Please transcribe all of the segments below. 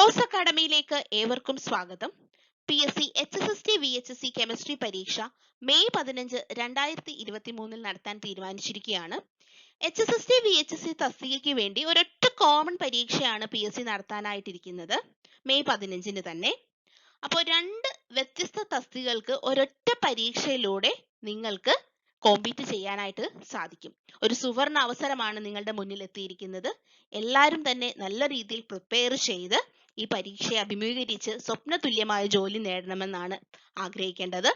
Toss അക്കാഡമിയിലേക്ക് ഏവർക്കും സ്വാഗതം. PSC HSST VHSE chemistry പരീക്ഷ മെയ് 15, 2023 നടത്താൻ തീരുമാനിച്ചിരിക്കുകയാണ്. HSST VHSE തസ്തികയ്ക്ക് വേണ്ടി ഒരൊറ്റ കോമൺ പരീക്ഷയാണ് PSC നടത്താനായിട്ടിരിക്കുന്നത് മെയ് 15 തന്നെ. അപ്പോൾ രണ്ട് വ്യത്യസ്ത തസ്തികകൾക്ക് ഒരൊറ്റ പരീക്ഷയിലൂടെ നിങ്ങൾക്ക് കോമ്പീറ്റ് ചെയ്യാനായിട്ട് സാധിക്കും. ഒരു സുവർണ അവസരമാണ് നിങ്ങളുടെ മുന്നിൽ എത്തിയിരിക്കുന്നത്. എല്ലാവരും തന്നെ നല്ല രീതിയിൽ പ്രിപ്പയർ ചെയ്ത് ഈ പരീക്ഷയെ അഭിമുഖീകരിച്ച് സ്വപ്നതുല്യമായ ജോലി നേടണമെന്നാണ് ആഗ്രഹിക്കേണ്ടത്.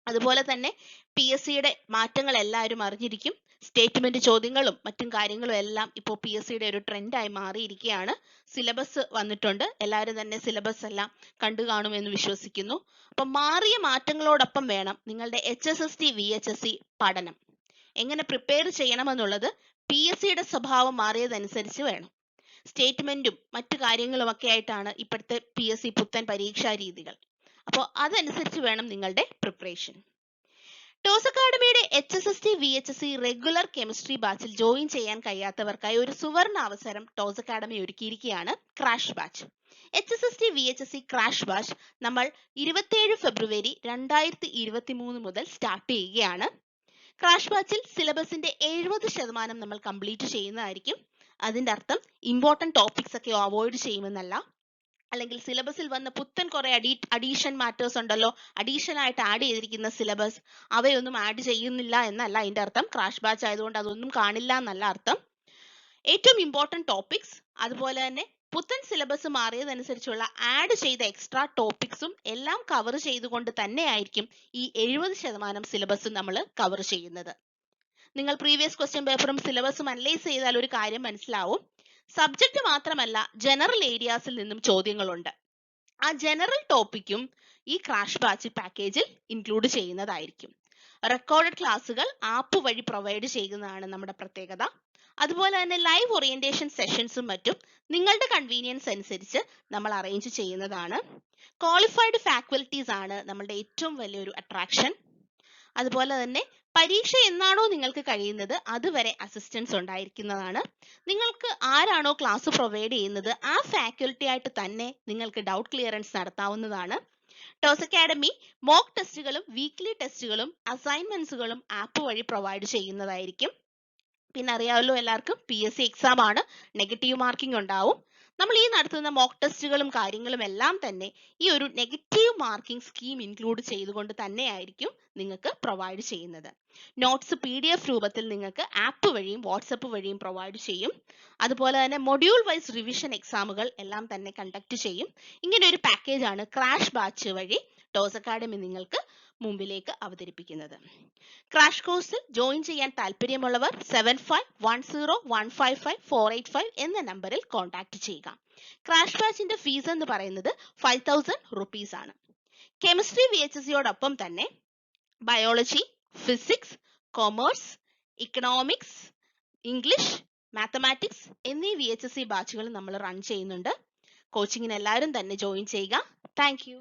അതുപോലെ തന്നെ PSCയുടെ മാറ്റങ്ങൾ എല്ലാവരും അറിഞ്ഞിരിക്കും. സ്റ്റേറ്റ്മെന്റ് ചോദ്യങ്ങളും മറ്റും കാര്യങ്ങളും എല്ലാം ഇപ്പോൾ PSCയുടെ ഒരു ട്രെൻഡായി മാറിയിരിക്കുകയാണ്. സിലബസ് വന്നിട്ടുണ്ട്. എല്ലാവരും തന്നെ സിലബസ് എല്ലാം കണ്ടു കാണുമെന്ന് വിശ്വസിക്കുന്നു. അപ്പം മാറിയ മാറ്റങ്ങളോടൊപ്പം വേണം നിങ്ങളുടെ HSST VHSE പഠനം. എങ്ങനെ പ്രിപ്പയർ ചെയ്യണമെന്നുള്ളത് PSCയുടെ സ്വഭാവം മാറിയതനുസരിച്ച് വേണം. സ്റ്റേറ്റ്മെന്റും മറ്റു കാര്യങ്ങളും ഒക്കെ ആയിട്ടാണ് ഇപ്പോഴത്തെ PSC പുത്തൻ പരീക്ഷാ രീതികൾ. അപ്പോൾ അതനുസരിച്ച് വേണം നിങ്ങളുടെ പ്രിപ്പറേഷൻ. ടോസ് അക്കാഡമിയുടെ HSST VHSE റെഗുലർ കെമിസ്ട്രി ബാച്ചിൽ ജോയിൻ ചെയ്യാൻ കഴിയാത്തവർക്കായി ഒരു സുവർണ അവസരം ടോസ് അക്കാഡമി ഒരുക്കിയിരിക്കുകയാണ്. Crash batch. HSST VHSE crash batch നമ്മൾ 27 ഫെബ്രുവരി 2023 മുതൽ സ്റ്റാർട്ട് ചെയ്യുകയാണ്. ക്രാഷ് ബാച്ചിൽ സിലബസിന്റെ 70% നമ്മൾ കംപ്ലീറ്റ് ചെയ്യുന്നതായിരിക്കും. അതിന്റെ അർത്ഥം ഇമ്പോർട്ടന്റ് ടോപ്പിക്സ് ഒക്കെ അവോയ്ഡ് ചെയ്യുമെന്നല്ല, അല്ലെങ്കിൽ സിലബസിൽ വന്ന പുത്തൻ കുറെ അഡീഷൻ മാറ്റേഴ്സ് ഉണ്ടല്ലോ, അഡീഷൻ ആയിട്ട് ആഡ് ചെയ്തിരിക്കുന്ന സിലബസ്, അവയൊന്നും ആഡ് ചെയ്യുന്നില്ല എന്നല്ല അതിന്റെ അർത്ഥം. ക്രാഷ് ബാച്ച് ആയതുകൊണ്ട് അതൊന്നും കാണില്ല എന്നല്ല അർത്ഥം. ഏറ്റവും ഇമ്പോർട്ടന്റ് ടോപ്പിക്സ്, അതുപോലെ തന്നെ പുത്തൻ സിലബസ് മാറിയതനുസരിച്ചുള്ള ആഡ് ചെയ്ത എക്സ്ട്രാ ടോപ്പിക്സും എല്ലാം കവർ ചെയ്തുകൊണ്ട് തന്നെയായിരിക്കും ഈ 70% സിലബസ് നമ്മൾ കവർ ചെയ്യുന്നത്. നിങ്ങൾ പ്രീവിയസ് ക്വസ്റ്റ്യൻ പേപ്പറും സിലബസും അനലൈസ് ചെയ്താൽ ഒരു കാര്യം മനസ്സിലാവും. സബ്ജക്റ്റ് മാത്രമല്ല, ജനറൽ ഏരിയാസിൽ നിന്നും ചോദ്യങ്ങളുണ്ട്. ആ ജനറൽ ടോപ്പിക്കും ഈ ക്രാഷ് ബാച്ച് പാക്കേജിൽ ഇൻക്ലൂഡ് ചെയ്യുന്നതായിരിക്കും. റെക്കോർഡഡ് ക്ലാസ്സുകൾ ആപ്പ് വഴി പ്രൊവൈഡ് ചെയ്യുന്നതാണ് നമ്മുടെ പ്രത്യേകത. അതുപോലെ തന്നെ ലൈവ് ഓറിയന്റേഷൻ സെഷൻസും മറ്റും നിങ്ങളുടെ കൺവീനിയൻസ് അനുസരിച്ച് നമ്മൾ അറേഞ്ച് ചെയ്യുന്നതാണ്. ക്വാളിഫൈഡ് ഫാക്കൽറ്റീസ് ആണ് നമ്മളുടെ ഏറ്റവും വലിയൊരു അട്രാക്ഷൻ. അതുപോലെ തന്നെ പരീക്ഷ എന്നാണോ നിങ്ങൾക്ക് കഴിയുന്നത് അതുവരെ അസിസ്റ്റൻസ് ഉണ്ടായിരിക്കുന്നതാണ്. നിങ്ങൾക്ക് ആരാണോ ക്ലാസ് പ്രൊവൈഡ് ചെയ്യുന്നത് ആ ഫാക്കൽറ്റി ആയിട്ട് തന്നെ നിങ്ങൾക്ക് ഡൗട്ട് ക്ലിയറൻസ് നടത്താവുന്നതാണ്. ടോസ് അക്കാഡമി മോക്ക് ടെസ്റ്റുകളും വീക്ക്ലി ടെസ്റ്റുകളും അസൈൻമെന്റ്സുകളും ആപ്പ് വഴി പ്രൊവൈഡ് ചെയ്യുന്നതായിരിക്കും. പിന്നെ അറിയാമല്ലോ എല്ലാവർക്കും PSC എക്സാം ആണ്, നെഗറ്റീവ് മാർക്കിംഗ് ഉണ്ടാവും. നമ്മൾ ഈ നടത്തുന്ന മോക്ക് ടെസ്റ്റുകളും കാര്യങ്ങളും എല്ലാം തന്നെ ഈ ഒരു നെഗറ്റീവ് മാർക്കിംഗ് സ്കീം ഇൻക്ലൂഡ് ചെയ്തുകൊണ്ട് തന്നെയായിരിക്കും നിങ്ങൾക്ക് പ്രൊവൈഡ് ചെയ്യുന്നത്. നോട്ട്സ് PDF രൂപത്തിൽ നിങ്ങൾക്ക് ആപ്പ് വഴിയും വാട്സപ്പ് വഴിയും പ്രൊവൈഡ് ചെയ്യും. അതുപോലെ തന്നെ മൊഡ്യൂൾ വൈസ് റിവിഷൻ എക്സാമുകൾ എല്ലാം തന്നെ കണ്ടക്ട് ചെയ്യും. ഇങ്ങനെ ഒരു പാക്കേജ് ആണ് ക്രാഷ് ബാച്ച് വഴി ടോസ് അക്കാഡമി നിങ്ങൾക്ക് മുമ്പിലേക്ക് അവതരിപ്പിക്കുന്നത്. ക്രാഷ് കോഴ്സിൽ ജോയിൻ ചെയ്യാൻ താല്പര്യമുള്ളവർ 7510155485 എന്ന നമ്പറിൽ കോൺടാക്ട് ചെയ്യുക. ക്രാഷ് ബാച്ചിന്റെ ഫീസ് എന്ന് പറയുന്നത് 5000 rupees ആണ്. കെമിസ്ട്രി VHSEയോടൊപ്പം തന്നെ biology, physics, commerce, economics, English, mathematics എന്നീ VHSE ബാച്ചുകൾ നമ്മൾ റൺ ചെയ്യുന്നുണ്ട്. കോച്ചിങ്ങിന് എല്ലാവരും തന്നെ ജോയിൻ ചെയ്യുക. Thank you.